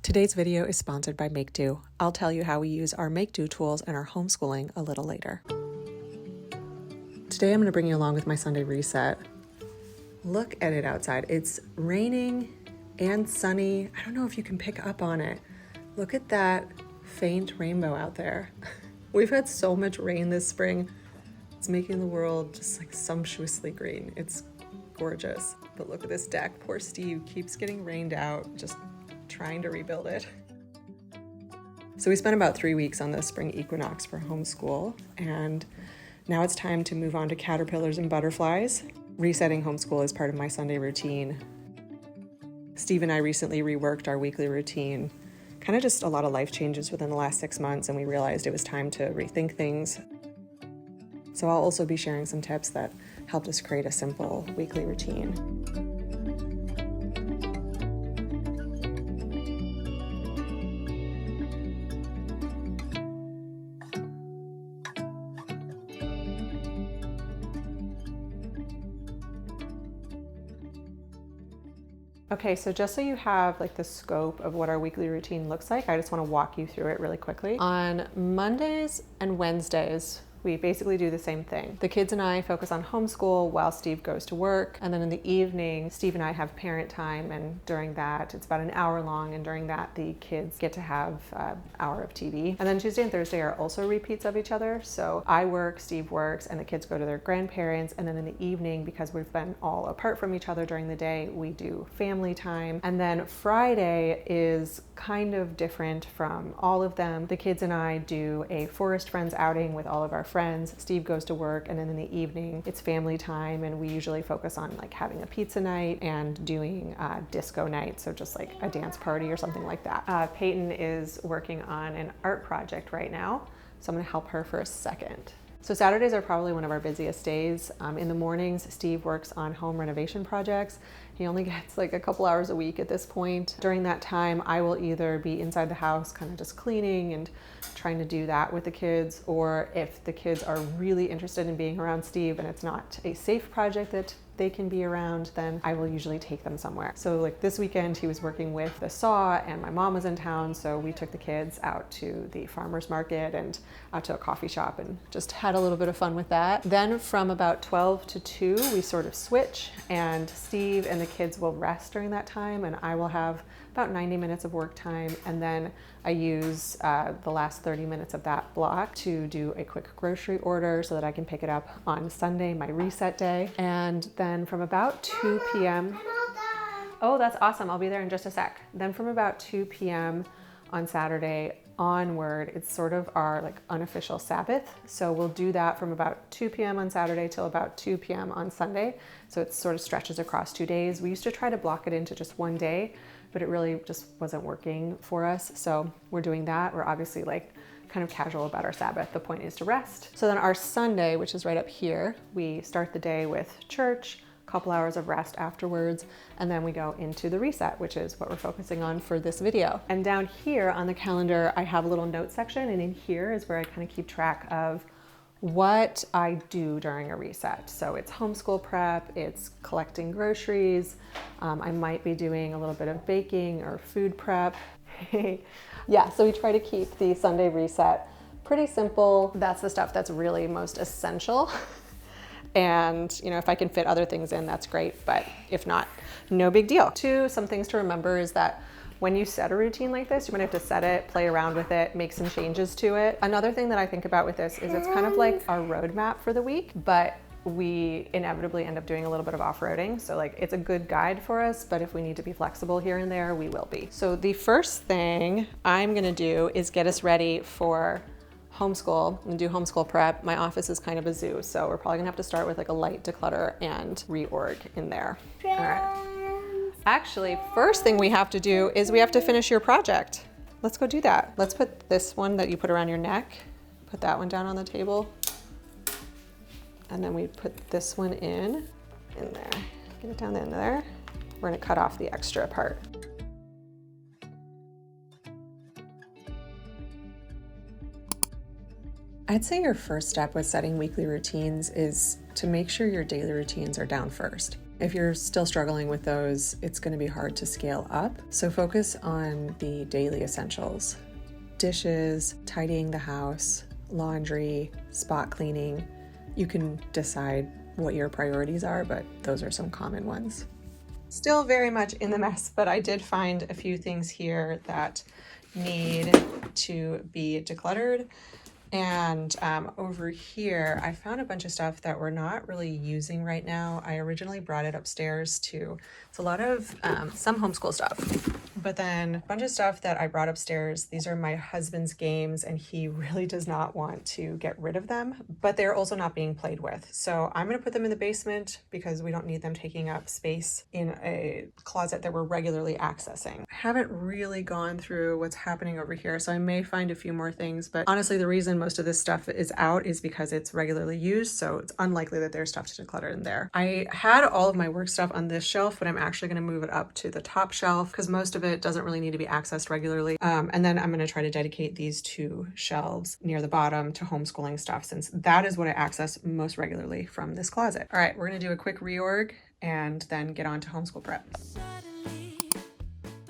Today's video is sponsored by Makedo. I'll tell you how we use our Makedo tools in our homeschooling a little later. Today I'm going to bring you along with my Sunday reset. Look at it outside. It's raining and sunny. I don't know if you can pick up on it. Look at that faint rainbow out there. We've had so much rain this spring. It's making the world just like sumptuously green. It's gorgeous. But look at this deck. Poor Steve keeps getting rained out, just trying to rebuild it. So we spent about 3 weeks on the spring equinox for homeschool, and now it's time to move on to caterpillars and butterflies. Resetting homeschool is part of my Sunday routine. Steve and I recently reworked our weekly routine. Kind of just a lot of life changes within the last 6 months, and we realized it was time to rethink things. So I'll also be sharing some tips that helped us create a simple weekly routine. Okay, so just so you have like the scope of what our weekly routine looks like, I just want to walk you through it really quickly. On Mondays and Wednesdays, we basically do the same thing. The kids and I focus on homeschool while Steve goes to work. And then in the evening, Steve and I have parent time. And during that, it's about an hour long. And during that, the kids get to have an hour of TV. And then Tuesday and Thursday are also repeats of each other. So I work, Steve works, and the kids go to their grandparents. And then in the evening, because we've been all apart from each other during the day, we do family time. And then Friday is kind of different from all of them. The kids and I do a Forest Friends outing with all of our friends. Steve goes to work, and then in the evening it's family time, and we usually focus on like having a pizza night and doing disco night, so just like a dance party or something like that. Peyton is working on an art project right now, so I'm going to help her for a second. So Saturdays are probably one of our busiest days. In the mornings, Steve works on home renovation projects. He only gets like a couple hours a week at this point. During that time, I will either be inside the house, kind of just cleaning and trying to do that with the kids, or if the kids are really interested in being around Steve and it's not a safe project that they can be around, then I will usually take them somewhere. So like this weekend, he was working with the saw and my mom was in town, so we took the kids out to the farmer's market and out to a coffee shop and just had a little bit of fun with that. Then from about 12 to 2, we sort of switch, and Steve and the kids will rest during that time, and I will have about 90 minutes of work time, and then I use the last 30 minutes of that block to do a quick grocery order so that I can pick it up on Sunday, my reset day. And then from about 2 p.m. Oh, that's awesome. I'll be there in just a sec. Then from about 2 p.m. on Saturday onward, it's sort of our like unofficial Sabbath. So we'll do that from about 2 p.m. on Saturday till about 2 p.m. on Sunday. So it sort of stretches across 2 days. We used to try to block it into just one day, but it really just wasn't working for us. So we're doing that. We're obviously like kind of casual about our Sabbath. The point is to rest. So then our Sunday, which is right up here, we start the day with church, a couple hours of rest afterwards, and then we go into the reset, which is what we're focusing on for this video. And down here on the calendar, I have a little note section, and in here is where I kind of keep track of what I do during a reset. So it's homeschool prep, it's collecting groceries, I might be doing a little bit of baking or food prep. Yeah, so we try to keep the Sunday reset pretty simple. That's the stuff that's really most essential. And you know, if I can fit other things in, that's great, but if not, no big deal. Some things to remember is that when you set a routine like this, you might have to set it, play around with it, make some changes to it. Another thing that I think about with this is it's kind of like our roadmap for the week, but we inevitably end up doing a little bit of off-roading. So like it's a good guide for us, but if we need to be flexible here and there, we will be. So the first thing I'm gonna do is get us ready for homeschool and do homeschool prep. My office is kind of a zoo, so we're probably gonna have to start with like a light declutter and reorg in there. All right. Actually, first thing we have to do is we have to finish your project. Let's go do that. Let's put this one that you put around your neck, put that one down on the table. And then we put this one in there. Get it down in there. We're gonna cut off the extra part. I'd say your first step with setting weekly routines is to make sure your daily routines are down first. If you're still struggling with those, it's going to be hard to scale up. So focus on the daily essentials: dishes, tidying the house, laundry, spot cleaning. You can decide what your priorities are, but those are some common ones. Still very much in the mess, but I did find a few things here that need to be decluttered. And over here, I found a bunch of stuff that we're not really using right now. I originally brought it upstairs to, it's a lot of some homeschool stuff, but then a bunch of stuff that I brought upstairs. These are my husband's games and he really does not want to get rid of them, but they're also not being played with. So I'm gonna put them in the basement because we don't need them taking up space in a closet that we're regularly accessing. I haven't really gone through what's happening over here, so I may find a few more things, but honestly, the reason most of this stuff is out is because it's regularly used, so it's unlikely that there's stuff to declutter in there. I had all of my work stuff on this shelf, but I'm actually gonna move it up to the top shelf because most of it doesn't really need to be accessed regularly. And then I'm gonna try to dedicate these two shelves near the bottom to homeschooling stuff, since that is what I access most regularly from this closet. All right, we're gonna do a quick reorg and then get on to homeschool prep.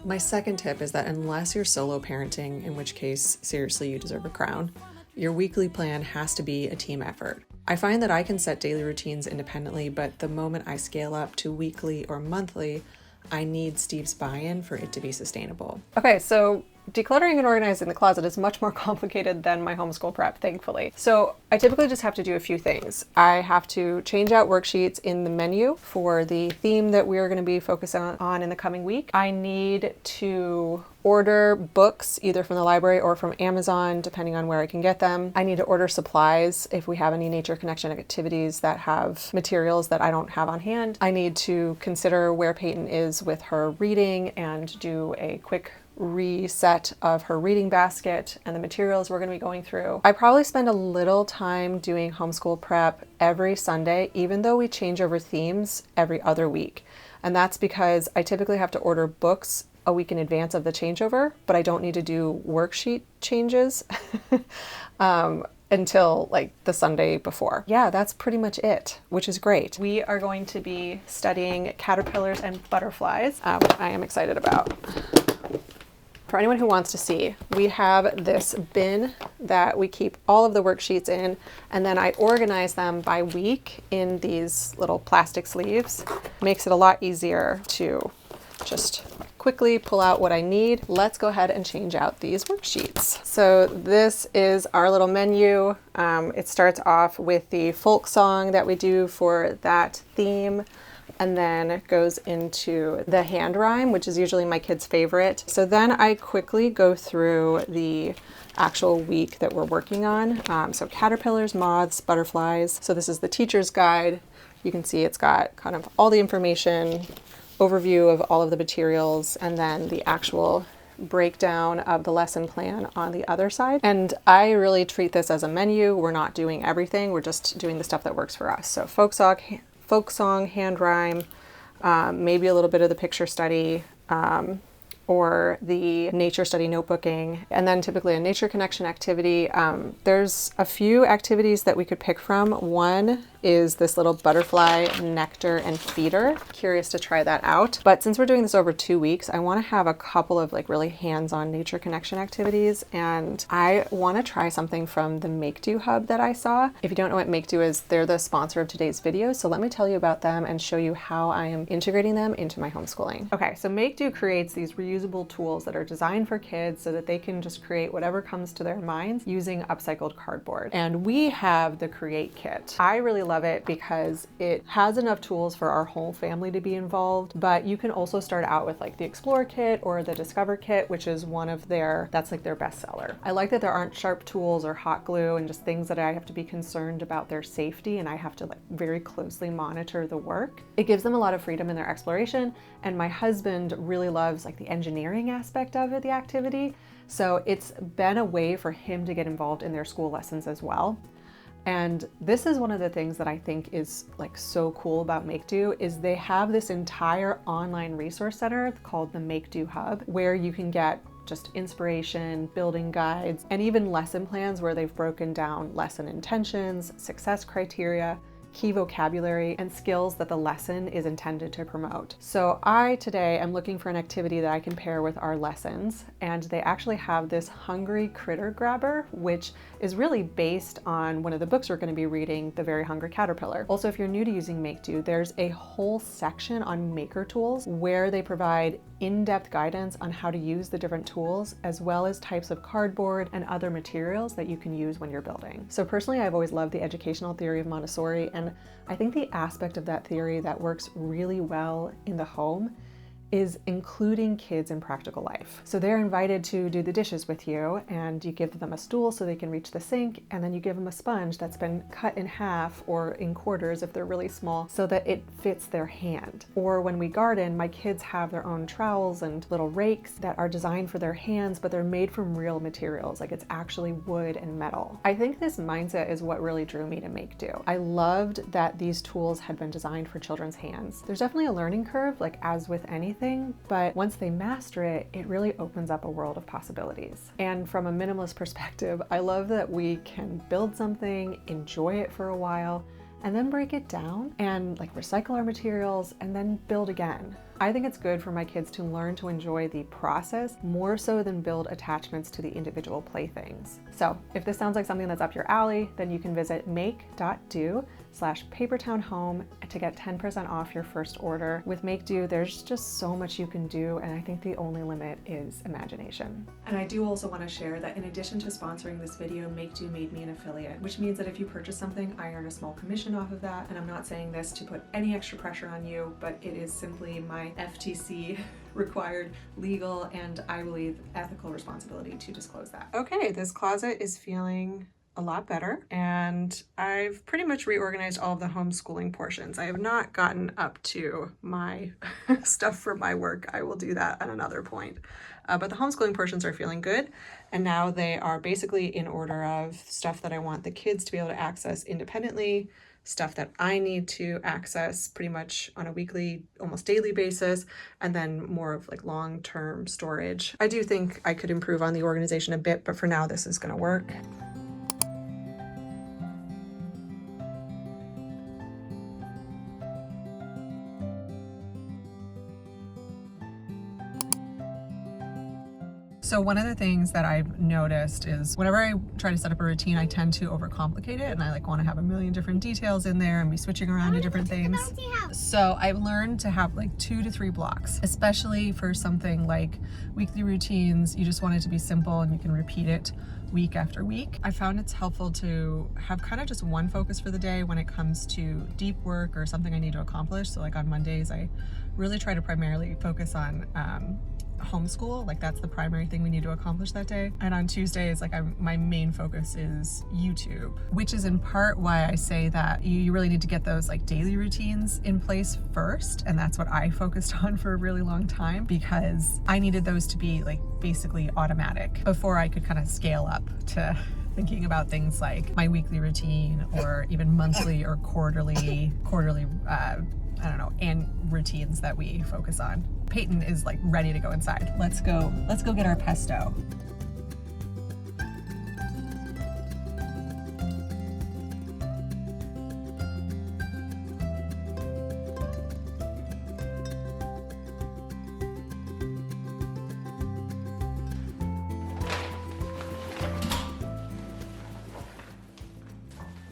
My second tip is that unless you're solo parenting, in which case, seriously, you deserve a crown, your weekly plan has to be a team effort. I find that I can set daily routines independently, but the moment I scale up to weekly or monthly, I need Steve's buy-in for it to be sustainable. Okay, so decluttering and organizing the closet is much more complicated than my homeschool prep, thankfully. So I typically just have to do a few things. I have to change out worksheets in the menu for the theme that we're going to be focusing on in the coming week. I need to order books either from the library or from Amazon, depending on where I can get them. I need to order supplies if we have any nature connection activities that have materials that I don't have on hand. I need to consider where Peyton is with her reading and do a quick reset of her reading basket and the materials we're going to be going through. I probably spend a little time doing homeschool prep every Sunday, even though we change over themes every other week. And that's because I typically have to order books a week in advance of the changeover, but I don't need to do worksheet changes until like the Sunday before. Yeah, that's pretty much it, which is great. We are going to be studying caterpillars and butterflies, which I am excited about. For anyone who wants to see, we have this bin that we keep all of the worksheets in, and then I organize them by week in these little plastic sleeves. Makes it a lot easier to just quickly pull out what I need. Let's go ahead and change out these worksheets. So this is our little menu. It starts off with the folk song that we do for that theme, and then it goes into the hand rhyme, which is usually my kids' favorite. So then I quickly go through the actual week that we're working on. So caterpillars, moths, butterflies. So this is the teacher's guide. You can see it's got kind of all the information, overview of all of the materials, and then the actual breakdown of the lesson plan on the other side. And I really treat this as a menu. We're not doing everything. We're just doing the stuff that works for us. So folk song, hand rhyme, maybe a little bit of the picture study, or the nature study notebooking, and then typically a nature connection activity. There's a few activities that we could pick from. One is this little butterfly nectar and feeder. Curious to try that out. But since we're doing this over 2 weeks, I want to have a couple of like really hands-on nature connection activities, and I want to try something from the Makedo hub that I saw. If you don't know what Makedo is, they're the sponsor of today's video, so let me tell you about them and show you how I am integrating them into my homeschooling. Okay, so Makedo creates these reusable tools that are designed for kids so that they can just create whatever comes to their minds using upcycled cardboard. And we have the Create Kit. I really love it because it has enough tools for our whole family to be involved, but you can also start out with like the Explore Kit or the Discover Kit, which is one of that's like their bestseller. I like that there aren't sharp tools or hot glue and just things that I have to be concerned about their safety, and I have to like very closely monitor the work. It gives them a lot of freedom in their exploration, and my husband really loves like the engineering aspect of the activity. So it's been a way for him to get involved in their school lessons as well. And this is one of the things that I think is like so cool about Makedo is they have this entire online resource center called the Makedo Hub, where you can get just inspiration, building guides, and even lesson plans where they've broken down lesson intentions, success criteria, key vocabulary and skills that the lesson is intended to promote. So I today am looking for an activity that I can pair with our lessons, and they actually have this hungry critter grabber, which is really based on one of the books we're going to be reading, The Very Hungry Caterpillar. Also, if you're new to using Makedo, there's a whole section on maker tools where they provide in-depth guidance on how to use the different tools, as well as types of cardboard and other materials that you can use when you're building. So personally, I've always loved the educational theory of Montessori, and I think the aspect of that theory that works really well in the home is including kids in practical life. So they're invited to do the dishes with you, and you give them a stool so they can reach the sink, and then you give them a sponge that's been cut in half or in quarters if they're really small so that it fits their hand. Or when we garden, my kids have their own trowels and little rakes that are designed for their hands, but they're made from real materials, like it's actually wood and metal. I think this mindset is what really drew me to Makedo. I loved that these tools had been designed for children's hands. There's definitely a learning curve, like as with anything, but once they master it, it really opens up a world of possibilities. And from a minimalist perspective, I love that we can build something, enjoy it for a while, and then break it down and like recycle our materials and then build again. I think it's good for my kids to learn to enjoy the process more so than build attachments to the individual playthings. So if this sounds like something that's up your alley, then you can visit make.do/papertownhome to get 10% off your first order. With Makedo, there's just so much you can do, and I think the only limit is imagination. And I do also want to share that in addition to sponsoring this video, Makedo made me an affiliate, which means that if you purchase something, I earn a small commission off of that. And I'm not saying this to put any extra pressure on you, but it is simply my FTC required legal and I believe ethical responsibility to disclose that. Okay, this closet is feeling a lot better, and I've pretty much reorganized all of the homeschooling portions. I have not gotten up to my stuff for my work. I will do that at another point. But the homeschooling portions are feeling good, and now they are basically in order of stuff that I want the kids to be able to access independently, stuff that I need to access pretty much on a weekly, almost daily basis, and then more of like long-term storage. I do think I could improve on the organization a bit, but for now this is going to work. So one of the things that I've noticed is whenever I try to set up a routine, I tend to overcomplicate it, and I want to have a million different details in there and be switching around to different things. So I've learned to have like 2 to 3 blocks, especially for something like weekly routines. You just want it to be simple and you can repeat it week after week. I found it's helpful to have kind of just one focus for the day when it comes to deep work or something I need to accomplish. So like on Mondays, I really try to primarily focus on homeschool, like that's the primary thing we need to accomplish that day. And on Tuesdays, like my main focus is YouTube, which is in part why I say that you really need to get those like daily routines in place first. And that's what I focused on for a really long time, because I needed those to be like basically automatic before I could kind of scale up to thinking about things like my weekly routine or even monthly or quarterly I don't know, and routines that we focus on. Peyton is like ready to go inside. Let's go get our pesto.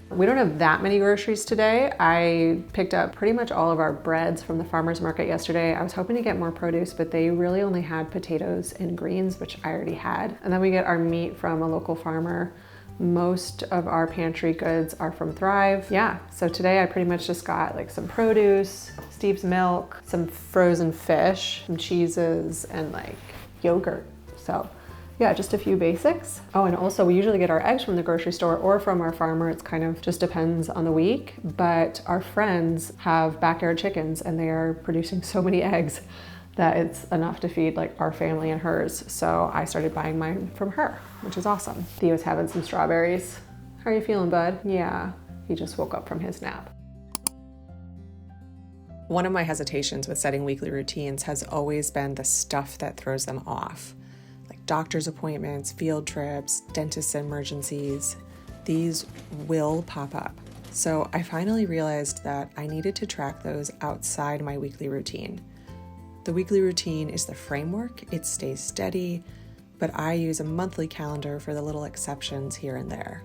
We don't have that many groceries today. I picked up pretty much all of our breads from the farmer's market yesterday. I was hoping to get more produce, but they really only had potatoes and greens, which I already had. And then we get our meat from a local farmer. Most of our pantry goods are from Thrive. Yeah, so today I pretty much just got like some produce, Steve's milk, some frozen fish, some cheeses, and like yogurt. So yeah, just a few basics. Oh, and also we usually get our eggs from the grocery store or from our farmer. It's kind of just depends on the week, but our friends have backyard chickens and they are producing so many eggs that it's enough to feed like our family and hers. So I started buying mine from her, which is awesome. Theo's having some strawberries. How are you feeling, bud? Yeah, he just woke up from his nap. One of my hesitations with setting weekly routines has always been the stuff that throws them off. Doctor's appointments, field trips, dentist emergencies, these will pop up. So I finally realized that I needed to track those outside my weekly routine. The weekly routine is the framework, it stays steady, but I use a monthly calendar for the little exceptions here and there.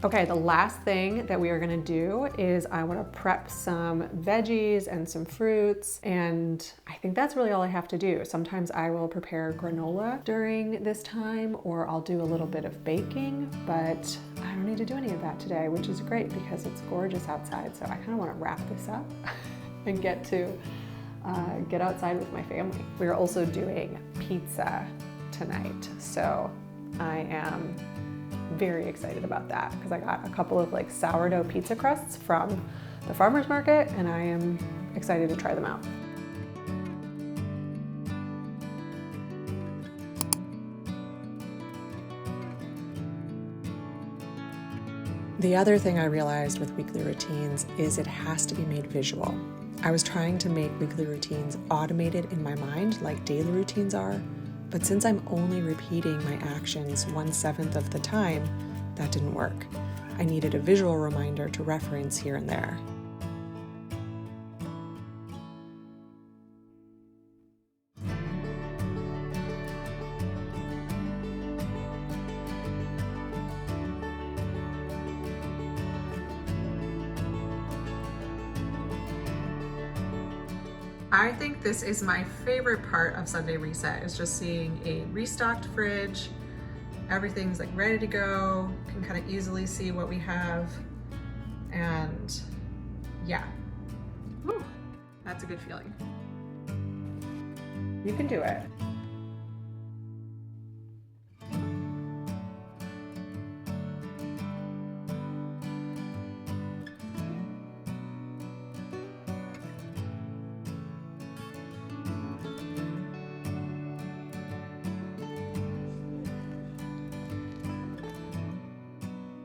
Okay, the last thing that we are gonna do is I wanna prep some veggies and some fruits, and I think that's really all I have to do. Sometimes I will prepare granola during this time, or I'll do a little bit of baking, but I don't need to do any of that today, which is great because it's gorgeous outside, so I kinda wanna wrap this up and get outside with my family. We're also doing pizza tonight, so I am very excited about that because I got a couple of like sourdough pizza crusts from the farmer's market and I am excited to try them out. The other thing I realized with weekly routines is it has to be made visual. I was trying to make weekly routines automated in my mind like daily routines are, but since I'm only repeating my actions 1/7 of the time, that didn't work. I needed a visual reminder to reference here and there. I think this is my favorite part of Sunday Reset, is just seeing a restocked fridge. Everything's like ready to go, can kind of easily see what we have. And yeah, whew, that's a good feeling. You can do it.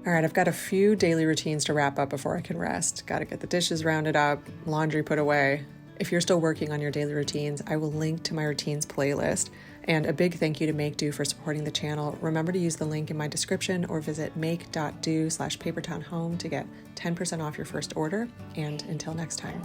All right, I've got a few daily routines to wrap up before I can rest. Got to get the dishes rounded up, laundry put away. If you're still working on your daily routines, I will link to my routines playlist. And a big thank you to Makedo for supporting the channel. Remember to use the link in my description or visit make.do/papertownhome to get 10% off your first order. And until next time.